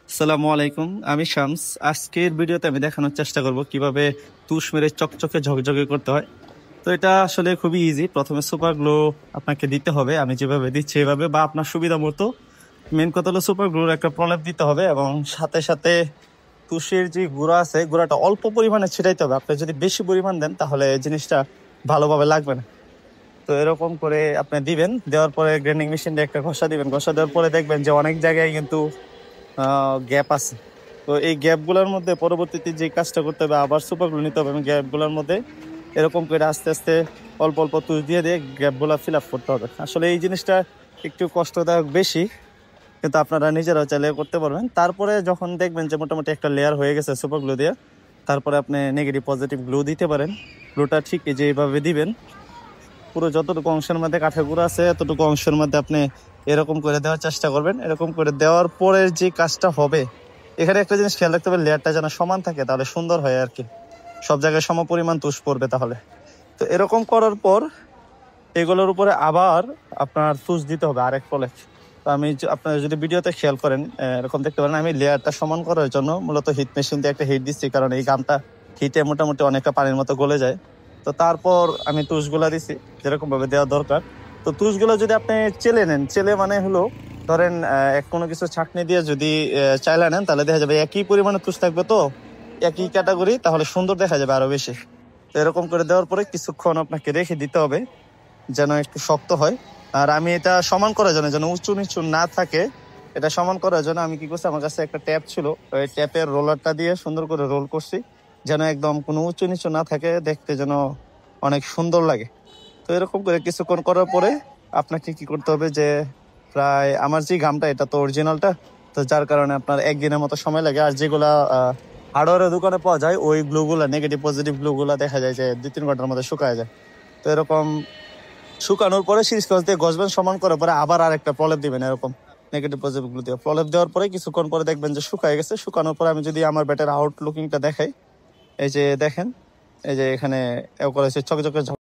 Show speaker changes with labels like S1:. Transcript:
S1: আসসালামু আলাইকুম, আমি শামস। আজকের ভিডিওতে আমি দেখানোর চেষ্টা করব কিভাবে তুষ মেরে চকচকে ঝকঝকে করতে হয়। তো এটা আসলে খুবই ইজি। প্রথমে সুপার গ্লু আপনাকে দিতে হবে, আমি যেভাবে দিচ্ছি এভাবে, বা আপনার সুবিধা মতো। মেন কথা হলো সুপার গ্লুর একটা প্রলেপ দিতে হবে এবং সাথে সাথে তুষের যে গুঁড়া আছে গুঁড়াটা অল্প পরিমাণে ছিটাইতে হবে। আপনি যদি বেশি পরিমাণ দেন তাহলে জিনিসটা ভালোভাবে লাগবে না। তো এরকম করে আপনি দিবেন, দেওয়ার পরে গ্রাইন্ডিং মেশিন দিয়ে একটা ঘষা দিবেন। ঘষা দেওয়ার পরে দেখবেন যে অনেক জায়গায় কিন্তু গ্যাপ আছে। তো এই গ্যাপ গুলোর মধ্যে পরবর্তীতে যে কাজটা করতে হবে, আবার সুপার গ্লু নিতে হবে এবং গ্যাপ গুলোর মধ্যে এরকম করে আস্তে আস্তে অল্প অল্প তুষ দিয়ে দিয়ে গ্যাপ গুলা ফিল আপ করতে হবে। আসলে এই জিনিসটা একটু কষ্টদায়ক বেশি, কিন্তু আপনারা নিজেরাও চাইলে করতে পারবেন। তারপরে যখন দেখবেন যে মোটামুটি একটা লেয়ার হয়ে গেছে সুপার গ্লু দিয়ে, তারপরে আপনি নেগেটিভ পজিটিভ গ্লু দিতে পারেন। গ্লুটা ঠিক এই যে এইভাবে দিবেন, পুরো যতটুকু অংশের মধ্যে কাঠের গুঁড়ো আছে এতটুকু অংশের মধ্যে আপনি এরকম করে দেওয়ার চেষ্টা করবেন। এরকম করে দেওয়ার পরে যে কাজটা হবে, এখানে একটা জিনিস খেয়াল রাখতে হবে, লেয়ারটা যেন সমান থাকে, তাহলে সুন্দর হয় আর কি। সব জায়গায় সম পরিমাণ তুষ পড়বে তাহলে। তো এরকম করার পর এগুলোর উপরে আবার আপনার তুষ দিতে হবে আরেক প্রলেপ। তো আপনারা যদি ভিডিওতে খেয়াল করেন, এরকম দেখতে পারেন আমি লেয়ারটা সমান করার জন্য মূলত হিট মেশিন দিয়ে একটা হিট দিচ্ছি, কারণ এই গামটা হিটে মোটামুটি অনেকটা পানির মতো গলে যায়। তো তারপর আমি তুষগুলা দিছি যেরকম ভাবে দেওয়া দরকার। তো তুষগুলো যদি আপনি চেলে নেন, চেলে মানে হলো ধরেন কোনো কিছু ছাঁকনি দিয়ে যদি চাইলা নেন, তাহলে দেখা যাবে একই পরিমাণে তুষ থাকবে, তো একই ক্যাটাগরি, তাহলে সুন্দর দেখা যাবে আরো বেশি। তো এরকম করে দেওয়ার পরে কিছুক্ষণ আপনাকে রেখে দিতে হবে যেন একটু শক্ত হয়। আর আমি এটা সমান করার জন্য, যেন উঁচু নিচু না থাকে, এটা সমান করার জন্য আমি কি করছি, আমার কাছে একটা ট্যাপ ছিল, ওই ট্যাপের রোলারটা দিয়ে সুন্দর করে রোল করছি, যেন একদম কোনো উঁচু নিচু না থাকে, দেখতে যেন অনেক সুন্দর লাগে। তো এরকম করে কিছুক্ষণ করার পরে আপনাকে কি করতে হবে যে, প্রায় আমার যে গামটা এটা তো অরিজিনালটা, তো যার কারণে আপনার একদিনের মতো সময় লাগে। আর যেগুলা হার্ডওয়্যারের দোকানে পাওয়া যায় ওই গ্লুগুলা, নেগেটিভ পজিটিভ গ্লুগুলা দেখা যায় যে 2-3 ঘন্টার মধ্যে শুকায় যায়। তো এরকম শুকানোর পরে সিরিজ কাগজ দিয়ে ঘষবেন, সমান করার পরে আবার আরেকটা প্রলেপ দিবেন এরকম নেগেটিভ পজিটিভ গুলো দিয়ে। প্রলেপ দেওয়ার পরে কিছুক্ষণ পরে দেখবেন যে শুকায় গেছে। শুকানোর পরে আমি যদি আমার ব্যাটের আউটলুকিংটা দেখাই, এই যে দেখেন, এই যে এখানে করেছে চকচকে